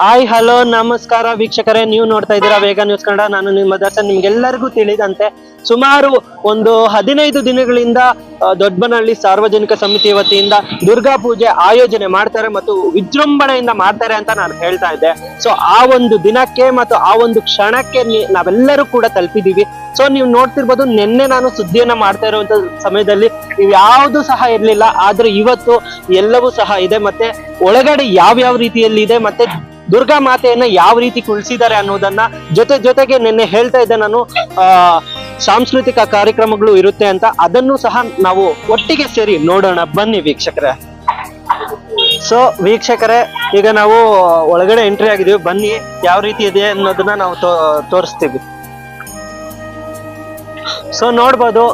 Hi hello ನಮಸ್ಕಾರ ವೀಕ್ಷಕರೇ, ನೀವು ನೋಡ್ತಾ ಇದ್ದೀರಾ ವೇಗ ನ್ಯೂಸ್ ಕನ್ನಡ. ನಾನು ನಿಮ್ಮ ದರ್ಶನ್. ನಿಮ್ಗೆಲ್ಲರಿಗೂ ತಿಳಿದಂತೆ ಸುಮಾರು ಒಂದು 15 ದಿನಗಳಿಂದ ದೊಡ್ಡಬನಹಳ್ಳಿ ಸಾರ್ವಜನಿಕ ಸಮಿತಿ ವತಿಯಿಂದ ದುರ್ಗಾ ಪೂಜೆ ಆಯೋಜನೆ ಮಾಡ್ತಾರೆ ಮತ್ತು ವಿಜೃಂಭಣೆಯಿಂದ ಮಾಡ್ತಾರೆ ಅಂತ ನಾನು ಹೇಳ್ತಾ ಇದ್ದೆ. ಸೊ ಆ ಒಂದು ದಿನಕ್ಕೆ ಮತ್ತು ಆ ಒಂದು ಕ್ಷಣಕ್ಕೆ ನಾವೆಲ್ಲರೂ ಕೂಡ ತಲುಪಿದೀವಿ. ಸೊ ನೀವು ನೋಡ್ತಿರ್ಬೋದು, ನಿನ್ನೆ ನಾನು ಸುದ್ದಿಯನ್ನ ಮಾಡ್ತಾ ಇರುವಂತ ಸಮಯದಲ್ಲಿ ಯಾವುದು ಸಹ ಇರ್ಲಿಲ್ಲ, ಆದ್ರೆ ಇವತ್ತು ಎಲ್ಲವೂ ಸಹ ಇದೆ. ಮತ್ತೆ ಒಳಗಡೆ ಯಾವ ರೀತಿಯಲ್ಲಿ ಇದೆ, ಮತ್ತೆ ದುರ್ಗಾ ಮಾತೆಯನ್ನ ಯಾವ ರೀತಿ ಕುಳಿಸಿದ್ದಾರೆ ಅನ್ನೋದನ್ನ ಜೊತೆಗೆ ನಿನ್ನೆ ಹೇಳ್ತಾ ಇದ್ದೆ ನಾನು. ಸಾಂಸ್ಕೃತಿಕ ಕಾರ್ಯಕ್ರಮಗಳು ಇರುತ್ತೆ ಅಂತ, ಅದನ್ನು ಸಹ ನಾವು ಒಟ್ಟಿಗೆ ಸೇರಿ ನೋಡೋಣ ಬನ್ನಿ ವೀಕ್ಷಕರೇ. ಸೊ ವೀಕ್ಷಕರೇ, ಈಗ ನಾವು ಒಳಗಡೆ ಎಂಟ್ರಿ ಆಗಿದೀವಿ. ಬನ್ನಿ ಯಾವ ರೀತಿ ಇದೆ ಅನ್ನೋದನ್ನ ನಾವು ತೋರಿಸ್ತೀವಿ. ಸೊ ನೋಡ್ಬೋದು,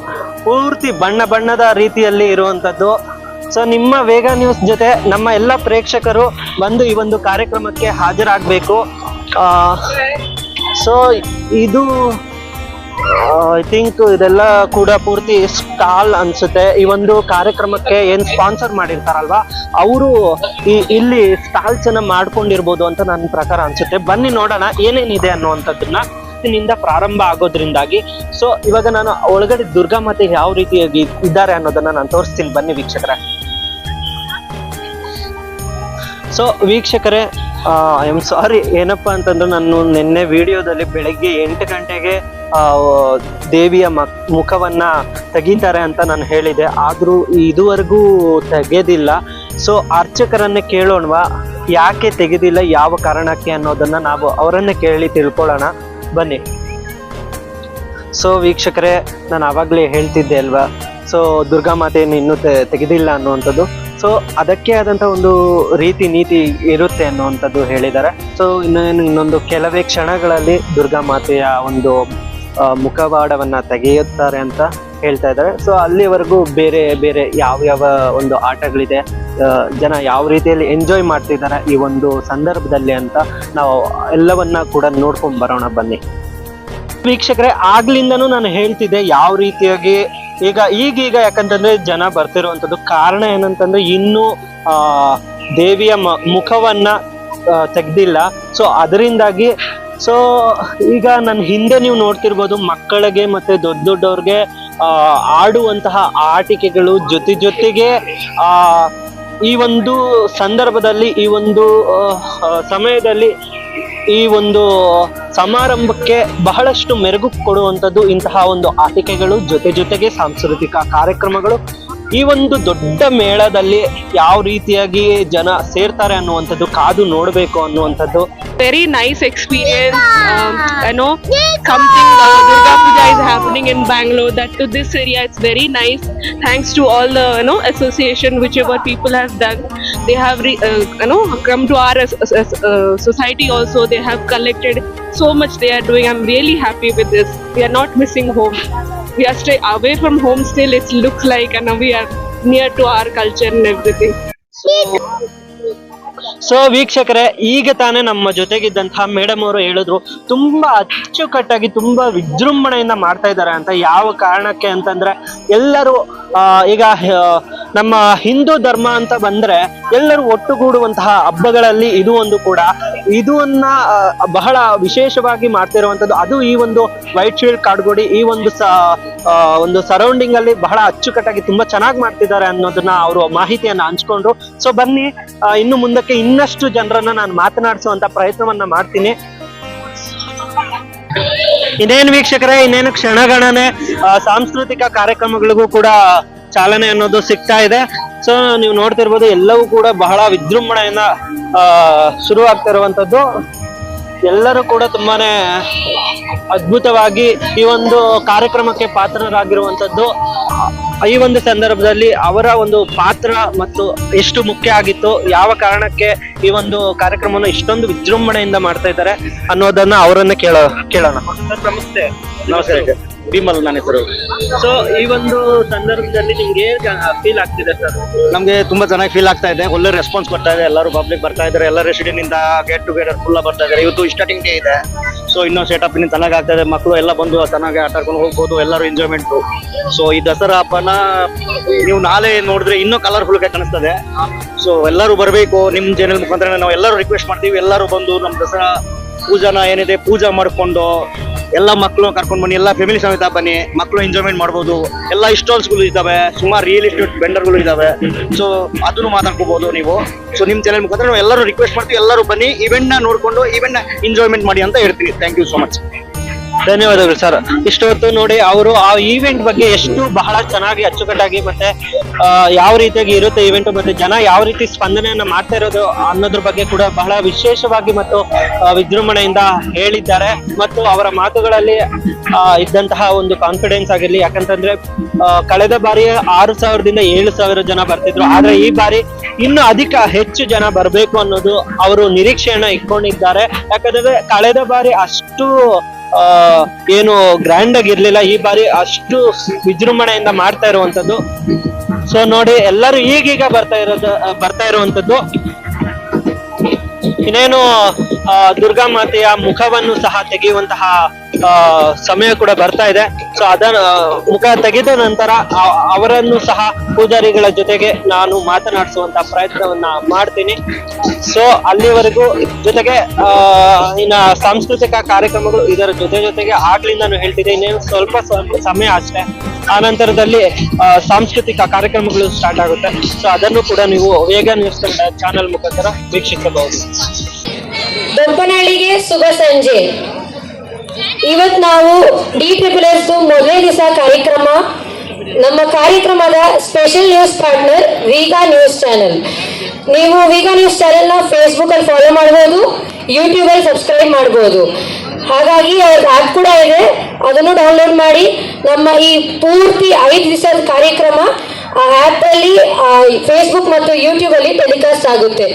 ಪೂರ್ತಿ ಬಣ್ಣದ ರೀತಿಯಲ್ಲಿ ಇರುವಂತದ್ದು. ಸೊ ನಿಮ್ಮ ವೇಗ ನ್ಯೂಸ್ ಜೊತೆ ನಮ್ಮ ಎಲ್ಲ ಪ್ರೇಕ್ಷಕರು ಬಂದು ಈ ಒಂದು ಕಾರ್ಯಕ್ರಮಕ್ಕೆ ಹಾಜರಾಗಬೇಕು. ಸೊ ಇದು ಐ ಥಿಂಕ್ ಇದೆಲ್ಲ ಕೂಡ ಪೂರ್ತಿ ಸ್ಟಾಲ್ ಅನ್ಸುತ್ತೆ. ಈ ಒಂದು ಕಾರ್ಯಕ್ರಮಕ್ಕೆ ಏನ್ ಸ್ಪಾನ್ಸರ್ ಮಾಡಿರ್ತಾರಲ್ವಾ, ಅವರು ಇಲ್ಲಿ ಸ್ಟಾಲ್ಸ್ ಅನ್ನ ಮಾಡ್ಕೊಂಡಿರ್ಬೋದು ಅಂತ ನನ್ನ ಪ್ರಕಾರ ಅನ್ಸುತ್ತೆ. ಬನ್ನಿ ನೋಡೋಣ ಏನೇನಿದೆ ಅನ್ನುವಂಥದ್ದನ್ನ. ನಿಂದ ಪ್ರಾರಂಭ ಆಗೋದ್ರಿಂದಾಗಿ ಸೊ ಇವಾಗ ನಾನು ಒಳಗಡೆ ದುರ್ಗಾ ಮಾತೆ ಯಾವ ರೀತಿಯಾಗಿ ಇದ್ದಾರೆ ಅನ್ನೋದನ್ನ ನಾನು ತೋರಿಸ್ತೀನಿ, ಬನ್ನಿ ವೀಕ್ಷಕರೇ. ಸೊ ವೀಕ್ಷಕರೇ, ಐ ಆಮ್ ಸಾರಿ, ಏನಪ್ಪಾ ಅಂತಂದ್ರೆ ನಾನು ನಿನ್ನೆ ವಿಡಿಯೋದಲ್ಲಿ ಬೆಳಗ್ಗೆ 8 ಗಂಟೆಗೆ ದೇವಿಯ ಮುಖವನ್ನ ತೆಗಿತಾರೆ ಅಂತ ನಾನು ಹೇಳಿದೆ, ಆದ್ರೂ ಇದುವರೆಗೂ ತೆಗೆದಿಲ್ಲ. ಸೊ ಅರ್ಚಕರನ್ನೇ ಕೇಳೋಣವಾ, ಯಾಕೆ ತೆಗೆದಿಲ್ಲ, ಯಾವ ಕಾರಣಕ್ಕೆ ಅನ್ನೋದನ್ನ ನಾವು ಅವರನ್ನೇ ಕೇಳಿ ತಿಳ್ಕೊಳ್ಳೋಣ ಬನ್ನಿ. ಸೊ ವೀಕ್ಷಕರೇ, ನಾನು ಆವಾಗಲೇ ಹೇಳ್ತಿದ್ದೆ ಅಲ್ವಾ, ಸೊ ದುರ್ಗಾ ಮಾತೆಯನ್ನು ಇನ್ನೂ ತೆಗೆದಿಲ್ಲ ಅನ್ನುವಂಥದ್ದು. ಸೊ ಅದಕ್ಕೆ ಆದಂಥ ಒಂದು ನೀತಿ ಇರುತ್ತೆ ಅನ್ನುವಂಥದ್ದು ಹೇಳಿದ್ದಾರೆ. ಸೊ ಇನ್ನೊಂದು ಕೆಲವೇ ಕ್ಷಣಗಳಲ್ಲಿ ದುರ್ಗಾ ಮಾತೆಯ ಒಂದು ಮುಖವಾಡವನ್ನ ತೆಗೆಯುತ್ತಾರೆ ಅಂತ ಹೇಳ್ತಾ ಇದ್ದಾರೆ. ಸೊ ಅಲ್ಲಿವರೆಗೂ ಬೇರೆ ಯಾವ ಒಂದು ಆಟಗಳಿದೆ, ಜನ ಯಾವ ರೀತಿಯಲ್ಲಿ ಎಂಜಾಯ್ ಮಾಡ್ತಿದ್ದಾರೆ ಈ ಒಂದು ಸಂದರ್ಭದಲ್ಲಿ ಅಂತ ನಾವು ಎಲ್ಲವನ್ನ ಕೂಡ ನೋಡ್ಕೊಂಡ್ ಬರೋಣ ಬನ್ನಿ ವೀಕ್ಷಕರೇ. ಆಗ್ಲಿಂದನೂ ನಾನು ಹೇಳ್ತಿದ್ದೆ ಯಾವ ರೀತಿಯಾಗಿ ಈಗೀಗ ಯಾಕಂತಂದ್ರೆ ಜನ ಬರ್ತಿರುವಂತದ್ದು ಕಾರಣ ಏನಂತಂದ್ರೆ ಇನ್ನೂ ದೇವಿಯ ಮುಖವನ್ನ ತೆಗ್ದಿಲ್ಲ. ಸೊ ಅದರಿಂದಾಗಿ ಸೊ ಈಗ ನನ್ನ ಹಿಂದೆ ನೀವು ನೋಡ್ತಿರ್ಬೋದು, ಮಕ್ಕಳಿಗೆ ಮತ್ತೆ ದೊಡ್ಡವ್ರಿಗೆ ಆಡುವಂತಹ ಆಟಿಕೆಗಳು ಜೊತೆಗೆ ಈ ಒಂದು ಸಂದರ್ಭದಲ್ಲಿ, ಈ ಒಂದು ಸಮಯದಲ್ಲಿ, ಈ ಒಂದು ಸಮಾರಂಭಕ್ಕೆ ಬಹಳಷ್ಟು ಮೆರುಗು ಕೊಡುವಂಥದ್ದು ಇಂತಹ ಒಂದು ಆಟಿಕೆಗಳು, ಜೊತೆಗೆ ಸಾಂಸ್ಕೃತಿಕ ಕಾರ್ಯಕ್ರಮಗಳು. ಈ ಒಂದು ದೊಡ್ಡ ಮೇಳದಲ್ಲಿ ಯಾವ ರೀತಿಯಾಗಿ ಜನ ಸೇರ್ತಾರೆ ಅನ್ನುವಂಥದ್ದು ಕಾದು ನೋಡಬೇಕು ಅನ್ನುವಂಥದ್ದು. Very nice experience. Something Durga Puja is happening in Bangalore. That to this area, it's very nice. Thanks to all the association, whichever people have done. They have come to our society also. They have collected so much. They are doing. I'm really happy with this. We are not missing home. We are stay away from home still. It looks like, and we are near to our culture and everything. So ವೀಕ್ಷಕರೇ, ಈಗ ತಾನೇ ನಮ್ಮ ಜೊತೆಗಿದ್ದಂತಹ madam ಅವರು ಹೇಳಿದ್ರು, ತುಂಬಾ ಅಚ್ಚುಕಟ್ಟಾಗಿ ತುಂಬಾ ವಿಜೃಂಭಣೆಯಿಂದ ಮಾಡ್ತಾ ಇದ್ದಾರೆ ಅಂತ. ಯಾವ ಕಾರಣಕ್ಕೆ ಅಂತಂದ್ರೆ, ಎಲ್ಲರೂ ಈಗ ನಮ್ಮ ಹಿಂದೂ ಧರ್ಮ ಅಂತ ಬಂದ್ರೆ ಎಲ್ಲರೂ ಒಟ್ಟುಗೂಡುವಂತಹ ಹಬ್ಬಗಳಲ್ಲಿ ಇದು ಒಂದು ಕೂಡ. ಇದನ್ನ ಬಹಳ ವಿಶೇಷವಾಗಿ ಮಾಡ್ತಿರುವಂತದ್ದು. ಅದು ಈ ಒಂದು ವೈಟ್ ಶೀಲ್ಡ್ ಕಾಡ್ಗೋಡಿ ಈ ಒಂದು ಸರೌಂಡಿಂಗ್ ಅಲ್ಲಿ ಬಹಳ ಅಚ್ಚುಕಟ್ಟಾಗಿ ತುಂಬಾ ಚೆನ್ನಾಗಿ ಮಾಡ್ತಿದ್ದಾರೆ ಅನ್ನೋದನ್ನ ಅವರು ಮಾಹಿತಿಯನ್ನ ಹಂಚ್ಕೊಂಡ್ರು. ಸೊ ಬನ್ನಿ, ಇನ್ನು ಮುಂದಕ್ಕೆ ಇನ್ನಷ್ಟು ಜನರನ್ನ ನಾನು ಮಾತನಾಡಿಸುವಂತ ಪ್ರಯತ್ನವನ್ನ ಮಾಡ್ತೀನಿ. ಇನ್ನೇನು ವೀಕ್ಷಕರೇ, ಇನ್ನೇನು ಕ್ಷಣಗಣನೆ ಸಾಂಸ್ಕೃತಿಕ ಕಾರ್ಯಕ್ರಮಗಳಿಗೂ ಕೂಡ ಚಾಲನೆ ಅನ್ನೋದು ಸಿಗ್ತಾ ಇದೆ. ಸೊ ನೀವು ನೋಡ್ತಿರ್ಬೋದು, ಎಲ್ಲವೂ ಕೂಡ ಬಹಳ ವಿಜೃಂಭಣೆಯಿಂದ ಶುರುವಾಗ್ತಾ ಇರುವಂತದ್ದು. ಎಲ್ಲರೂ ಕೂಡ ತುಂಬಾನೇ ಅದ್ಭುತವಾಗಿ ಈ ಒಂದು ಕಾರ್ಯಕ್ರಮಕ್ಕೆ ಪಾತ್ರರಾಗಿರುವಂತದ್ದು. ಈ ಒಂದು ಸಂದರ್ಭದಲ್ಲಿ ಅವರ ಒಂದು ಪಾತ್ರ ಮತ್ತು ಎಷ್ಟು ಮುಖ್ಯ ಆಗಿತ್ತು, ಯಾವ ಕಾರಣಕ್ಕೆ ಈ ಒಂದು ಕಾರ್ಯಕ್ರಮವನ್ನು ಇಷ್ಟೊಂದು ವಿಜೃಂಭಣೆಯಿಂದ ಮಾಡ್ತಾ ಇದ್ದಾರೆ ಅನ್ನೋದನ್ನ ಅವರನ್ನ ಕೇಳೋಣ. ನಮಸ್ತೆ. ನಮಸ್ತೆ, ವಿಮಲ್ ನನ್ನ ಹೆಸರು. ಸೊ ಈ ಒಂದು ಸಂದರ್ಭದಲ್ಲಿ ನಿಮ್ಗೆ ಫೀಲ್ ಆಗ್ತಿದೆ ಸರ್? ನಮ್ಗೆ ತುಂಬಾ ಚೆನ್ನಾಗಿ ಫೀಲ್ ಆಗ್ತಾ ಇದೆ. ಒಳ್ಳೆ ರೆಸ್ಪಾನ್ಸ್ ಬರ್ತಾ ಇದೆ. ಎಲ್ಲರೂ ಪಬ್ಲಿಕ್ ಬರ್ತಾ ಇದ್ದಾರೆ. ಎಲ್ಲ ರೆಸಿಡೆಂಟ್ ಇಂದ ಗೆಟ್ ಟುಗೆದರ್ ಫುಲ್ ಬರ್ತಾ ಇದ್ದಾರೆ. ಇವತ್ತು ಸ್ಟಾರ್ಟಿಂಗ್ ಡೇ ಇದೆ. ಸೊ ಇನ್ನೊಂದು ಸೆಟಪ್ ಇನ್ನು ಚೆನ್ನಾಗಿ ಆಗ್ತದೆ, ಮಕ್ಕಳು ಎಲ್ಲ ಬಂದು ಚೆನ್ನಾಗಿ ಆಟ ಆಡ್ಕೊಂಡು ಹೋಗ್ಬೋದು, ಎಲ್ಲರೂ ಎಂಜಾಯ್ಮೆಂಟು. ಸೊ ಈ ದಸರಾ ಹಬ್ಬನ ನೀವು ನಾಳೆ ನೋಡಿದ್ರೆ ಇನ್ನೂ ಕಲರ್ಫುಲ್ ಆಗಿ ಕಾಣಿಸ್ತದೆ. ಸೊ ಎಲ್ಲರೂ ಬರಬೇಕು, ನಿಮ್ಮ ಚಾನೆಲ್ ಮುಖಾಂತರ ನಾವು ಎಲ್ಲರೂ ರಿಕ್ವೆಸ್ಟ್ ಮಾಡ್ತೀವಿ, ಎಲ್ಲರೂ ಬಂದು ನಮ್ಮ ದಸರಾ ಪೂಜಾನ ಏನಿದೆ ಪೂಜಾ ಮಾಡಿಕೊಂಡು ಎಲ್ಲ ಮಕ್ಕಳು ಕರ್ಕೊಂಡು ಬನ್ನಿ, ಎಲ್ಲ ಫ್ಯಾಮಿಲಿ ಸಮೇತ ಬನ್ನಿ, ಮಕ್ಕಳು ಎಂಜಾಯ್ಮೆಂಟ್ ಮಾಡ್ಬೋದು. ಎಲ್ಲ ಸ್ಟಾಲ್ಸ್ಗಳು ಇದ್ದಾವೆ, ಸುಮಾರು ರಿಯಲ್ ಎಸ್ಟೇಟ್ ವೆಂಡರ್ಗಳು ಇದ್ದಾವೆ. ಸೊ ಅದನ್ನು ಮಾತಾಡ್ಕೋಬಹುದು ನೀವು. ಸೊ ನಿಮ್ಮ ಚಾನೆಲ್ ಮುಖಾಂತರ ನಾವು ಎಲ್ಲರೂ ರಿಕ್ವೆಸ್ಟ್ ಮಾಡ್ತೀವಿ, ಎಲ್ಲರೂ ಬನ್ನಿ, ಇವೆಂಟ್ನ ನೋಡಿಕೊಂಡು ಇವೆಂಟ್ನ ಎಂಜಾಯ್ಮೆಂಟ್ ಮಾಡಿ ಅಂತ ಹೇಳ್ತೀವಿ. Thank you so much. ಧನ್ಯವಾದಗಳು ಸರ್. ಇಷ್ಟೊತ್ತು ನೋಡಿ ಅವರು ಆ ಈವೆಂಟ್ ಬಗ್ಗೆ ಎಷ್ಟು ಬಹಳ ಚೆನ್ನಾಗಿ ಅಚ್ಚುಕಟ್ಟಾಗಿ ಮತ್ತೆ ಯಾವ ರೀತಿಯಾಗಿ ಇರುತ್ತೆ ಈವೆಂಟ್, ಮತ್ತೆ ಜನ ಯಾವ ರೀತಿ ಸ್ಪಂದನೆಯನ್ನ ಮಾಡ್ತಾ ಇರೋದು ಅನ್ನೋದ್ರ ಬಗ್ಗೆ ಕೂಡ ಬಹಳ ವಿಶೇಷವಾಗಿ ಮತ್ತು ವಿಜೃಂಭಣೆಯಿಂದ ಹೇಳಿದ್ದಾರೆ. ಮತ್ತು ಅವರ ಮಾತುಗಳಲ್ಲಿ ಇದ್ದಂತಹ ಒಂದು ಕಾನ್ಫಿಡೆನ್ಸ್ ಆಗಿರ್ಲಿ, ಯಾಕಂತಂದ್ರೆ ಕಳೆದ ಬಾರಿ 6,000ದಿಂದ 7,000 ಜನ ಬರ್ತಿದ್ರು, ಆದ್ರೆ ಈ ಬಾರಿ ಇನ್ನು ಹೆಚ್ಚು ಜನ ಬರಬೇಕು ಅನ್ನೋದು ಅವರು ನಿರೀಕ್ಷೆಯನ್ನ ಇಟ್ಕೊಂಡಿದ್ದಾರೆ. ಯಾಕಂದ್ರೆ ಕಳೆದ ಬಾರಿ ಅಷ್ಟು ಏನು ಗ್ರ್ಯಾಂಡ್ ಆಗಿರ್ಲಿಲ್ಲ, ಈ ಬಾರಿ ಅಷ್ಟು ವಿಜೃಂಭಣೆಯಿಂದ ಮಾಡ್ತಾ ಇರುವಂತದ್ದು. ಸೊ ನೋಡಿ ಎಲ್ಲರೂ ಈಗೀಗ ಬರ್ತಾ ಇರುವಂತದ್ದು. ಇನ್ನೇನು ದುರ್ಗಾ ಮಾತೆಯ ಮುಖವನ್ನು ಸಹ ತೆಗೆಯುವಂತಹ ಸಮಯ ಕೂಡ ಬರ್ತಾ ಇದೆ. ಸೊ ಅದನ್ನ ಮುಖ ತೆಗೆದ ನಂತರ ಅವರನ್ನು ಸಹ ಪೂಜಾರಿಗಳ ಜೊತೆಗೆ ನಾನು ಮಾತನಾಡಿಸುವಂತ ಪ್ರಯತ್ನವನ್ನ ಮಾಡ್ತೀನಿ. ಸೊ ಅಲ್ಲಿವರೆಗೂ ಜೊತೆಗೆ ಇನ್ನ ಸಾಂಸ್ಕೃತಿಕ ಕಾರ್ಯಕ್ರಮಗಳು ಇದರ ಜೊತೆಗೆ ಆಗ್ಲಿಂದಾನು ಹೇಳ್ತಿದ್ದೆ, ಇನ್ನೇನು ಸ್ವಲ್ಪ ಸಮಯ ಅಷ್ಟೇ, ಆ ನಂತರದಲ್ಲಿ ಸಾಂಸ್ಕೃತಿಕ ಕಾರ್ಯಕ್ರಮಗಳು ಸ್ಟಾರ್ಟ್ ಆಗುತ್ತೆ. ಸೊ ಅದನ್ನು ಕೂಡ ನೀವು ವೇಗ ನ್ಯೂಸ್ ಕನ್ನಡ ಚಾನೆಲ್ ಮುಖಾಂತರ ವೀಕ್ಷಿಸಬಹುದು. ದೊಡ್ಡನಹಳ್ಳಿಗೆ ಶುಭ ಸಂಜೆ. ಇವತ್ತು ನಾವು DSSS ಮೊದಲನೇ ದಿವಸ ಕಾರ್ಯಕ್ರಮ. ನಮ್ಮ ಕಾರ್ಯಕ್ರಮದ special news partner Veega news channel. ನೀವು ವೀಗಾ ನ್ಯೂಸ್ ಚಾನೆಲ್ನ ಫೇಸ್ಬುಕ್ ಅಲ್ಲಿ ಫಾಲೋ ಮಾಡ್ಬೋದು, ಯೂಟ್ಯೂಬ್ ಅಲ್ಲಿ ಸಬ್ಸ್ಕ್ರೈಬ್ ಮಾಡ್ಬೋದು. ಹಾಗಾಗಿ ಅವ್ರ ಆ್ಯಪ್ ಕೂಡ ಇದೆ, ಅದನ್ನು ಡೌನ್ಲೋಡ್ ಮಾಡಿ. ನಮ್ಮ ಈ ಪೂರ್ತಿ 5 ದಿವಸದ ಕಾರ್ಯಕ್ರಮ ಆ ಆ್ಯಪ್ ಅಲ್ಲಿ, ಫೇಸ್ಬುಕ್ ಮತ್ತು ಯೂಟ್ಯೂಬ್ ಅಲ್ಲಿ ಟೆಲಿಕಾಸ್ಟ್ ಆಗುತ್ತೆ.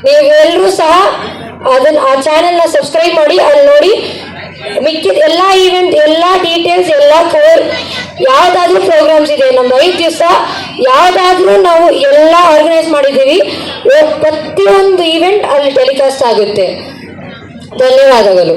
ನೀವೆಲ್ಲರೂ ಸಹ ಆ ಚಾನೆಲ್ನ ಸಬ್ಸ್ಕ್ರೈಬ್ ಮಾಡಿ, ಅಲ್ಲಿ ನೋಡಿ ಮಿಕ್ಕಿದ ಎಲ್ಲ ಈವೆಂಟ್, ಎಲ್ಲ ಡೀಟೇಲ್ಸ್, ಎಲ್ಲ ಕವರ್, ಯಾವ್ದಾದ್ರು ಪ್ರೋಗ್ರಾಮ್ಸ್ ಇದೆ ನಮ್ಮ 5 ದಿವಸ, ಯಾವ್ದಾದ್ರೂ ನಾವು ಎಲ್ಲ ಆರ್ಗನೈಸ್ ಮಾಡಿದ್ದೀವಿ. ಪ್ರತಿಯೊಂದು ಈವೆಂಟ್ ಅಲ್ಲಿ ಟೆಲಿಕಾಸ್ಟ್ ಆಗುತ್ತೆ. ಧನ್ಯವಾದಗಳು.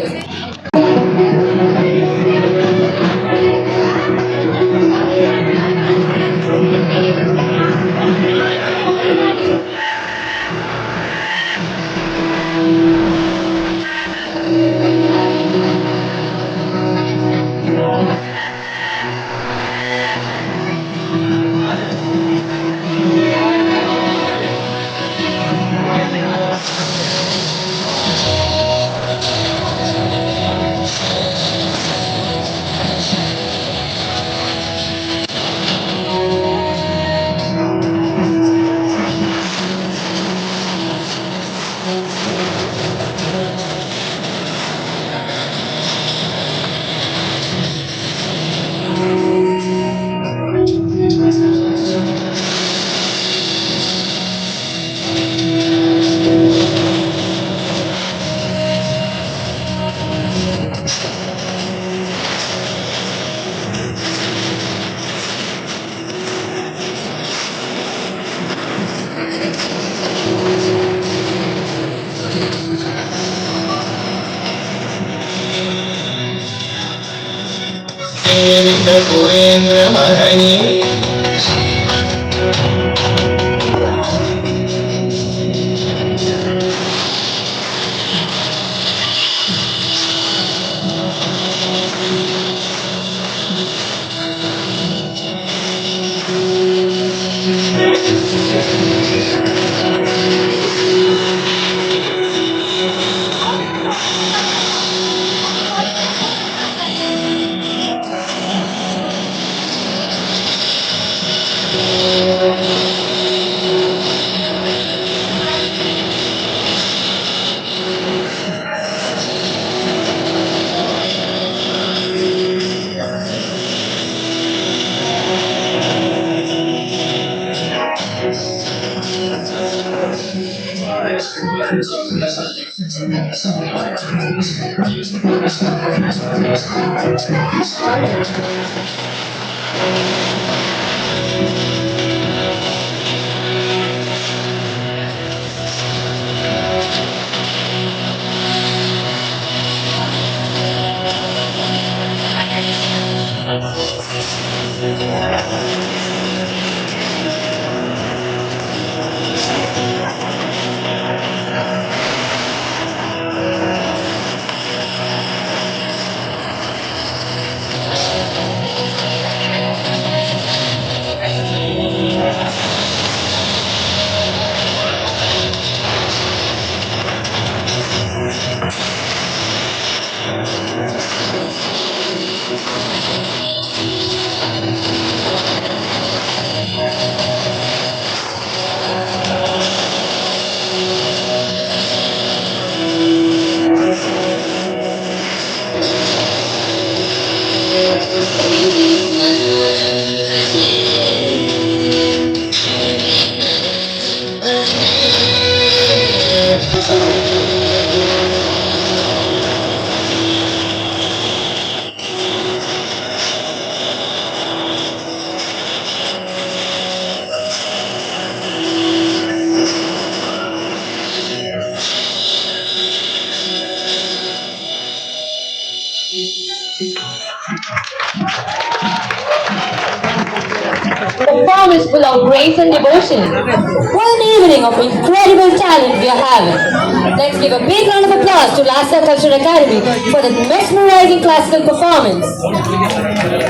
Performance full of grace and devotion. What an evening of incredible talent we are having. Let's give a big round of applause to Lhasa Cultural Academy for the mesmerizing classical performance.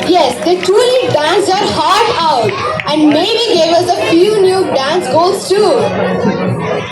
Yes, they truly danced their heart out and maybe gave us a few new dance goals too.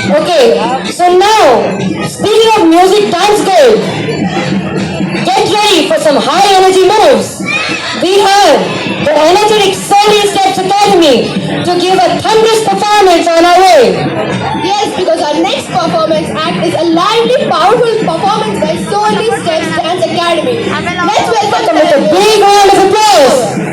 Okay, so now, speaking of music dance girl, get ready for some high energy moves. We have the energetic Soul Steps Academy to give a thunderous performance on our way. Yes, because our next performance act is a lively, powerful performance by Solely Steps Dance Academy. Let's welcome With a them. big round of applause.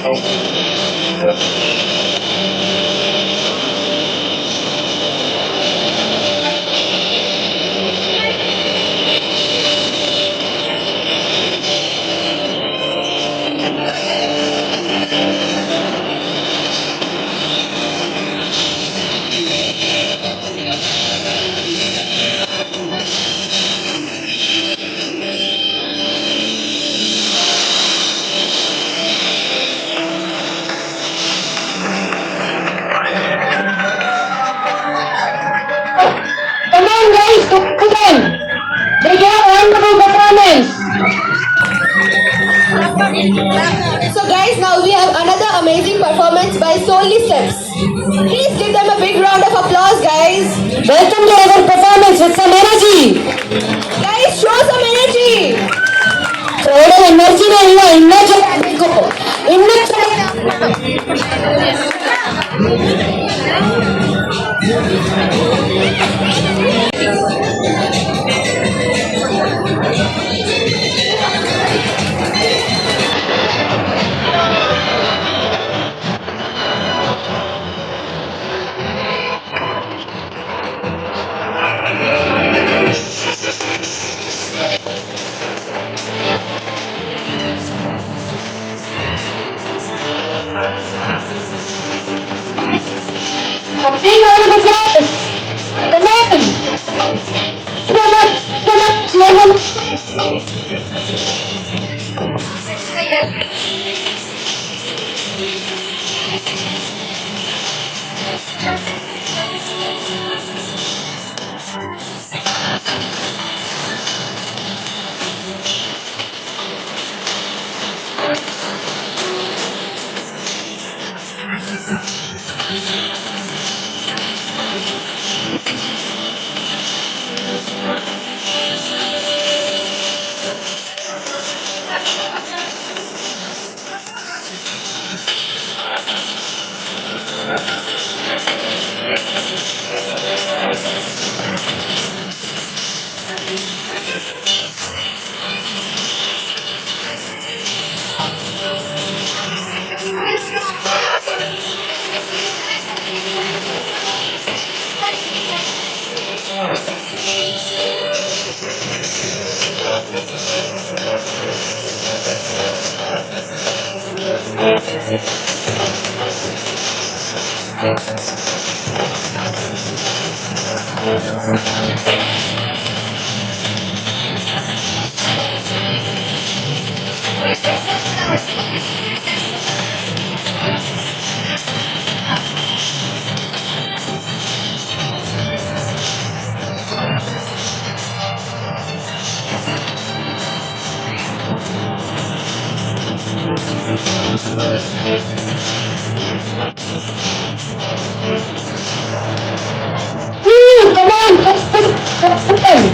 Come on guys, come on. They gave a wonderful performance. So guys, now we have another amazing performance by Solely Steps. Please give them a big round of applause, guys. Welcome to our performance with some energy. Guys, show some energy. Crowd ಎನರ್ಜಿನೇ ಇಲ್ಲ, ಇನ್ನೂ ಚೆನ್ನಾಗಬೇಕು, ಇನ್ನೂ ಚೆನ್ನಾಗಿ. A big round of applause. Come on. Come on, come on, come on. Come on, come on.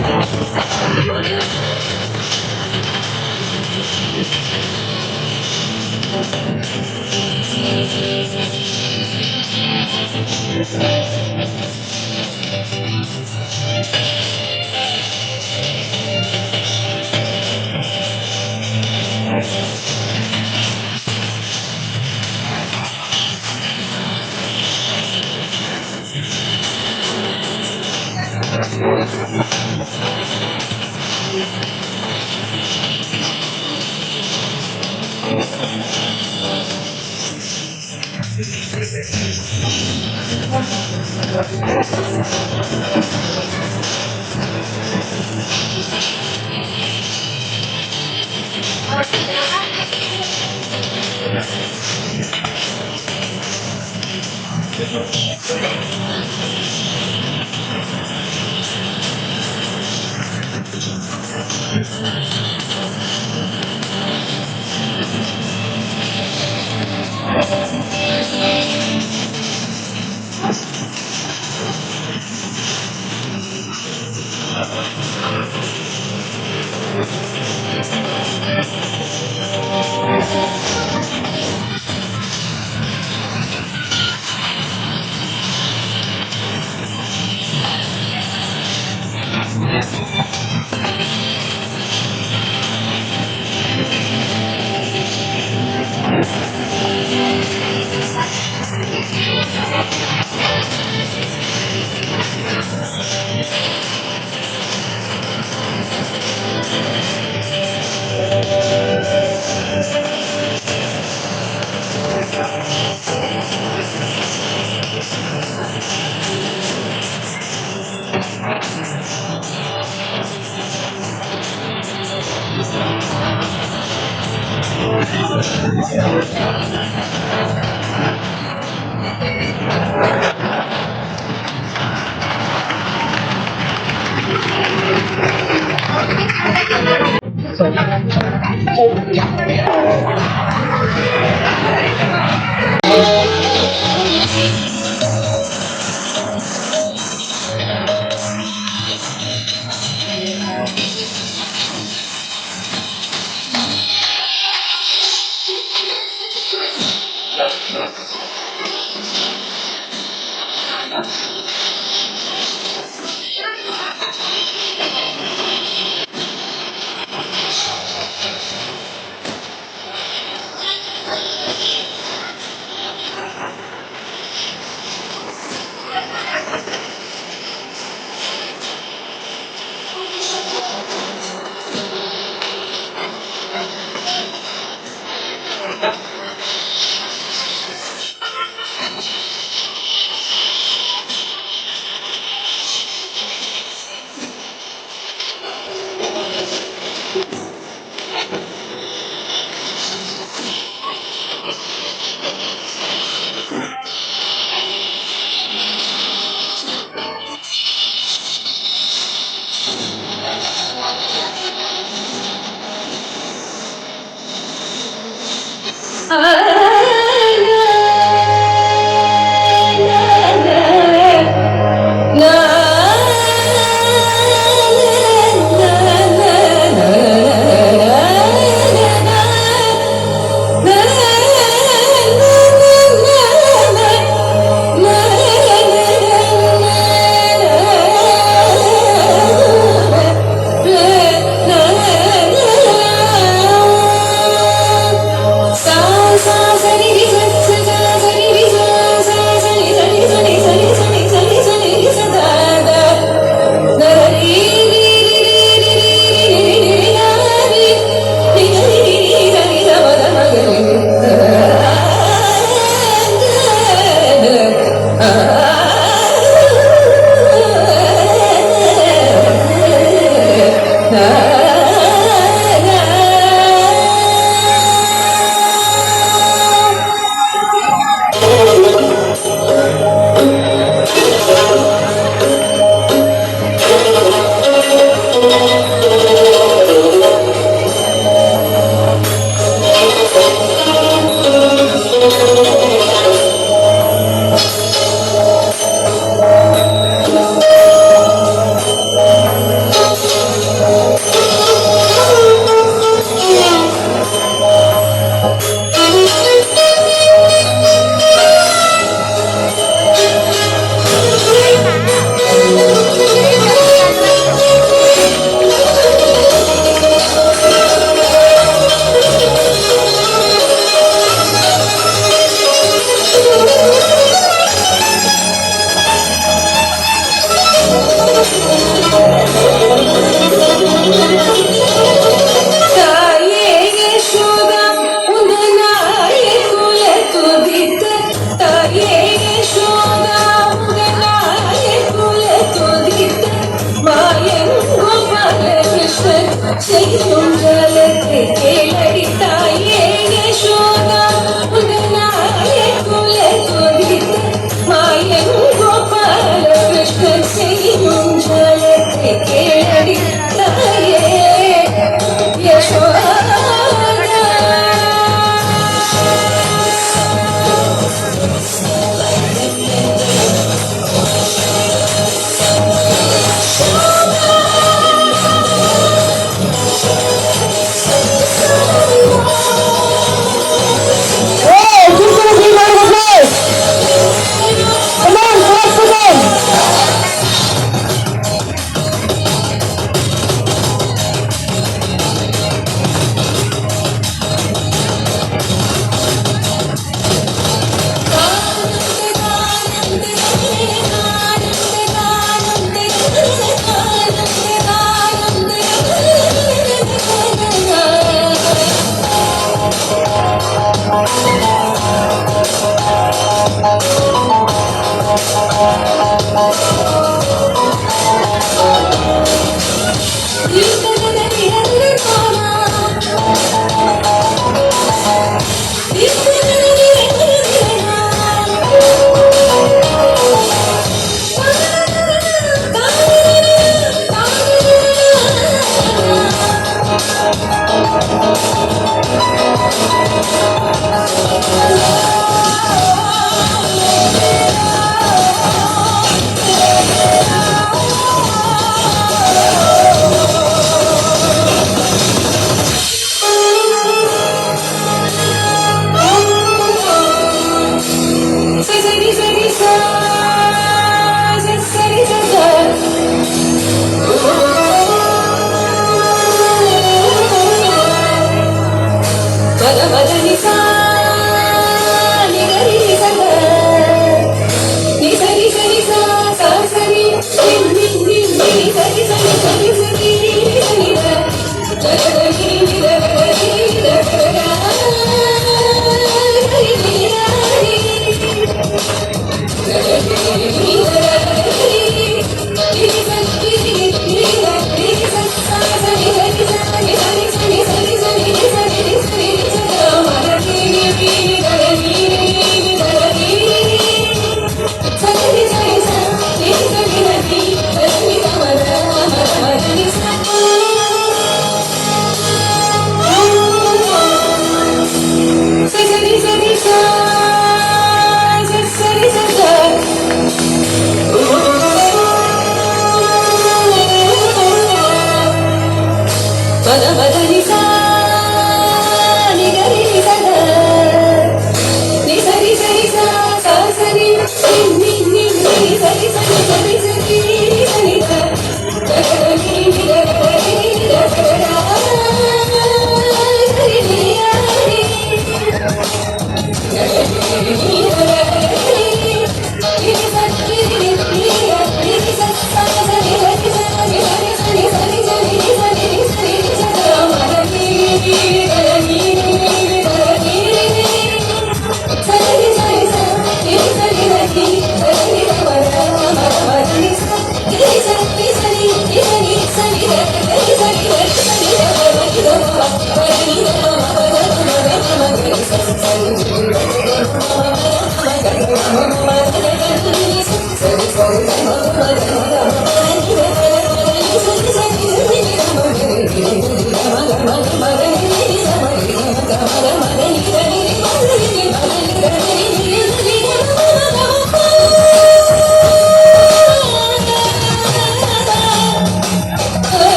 Thank you.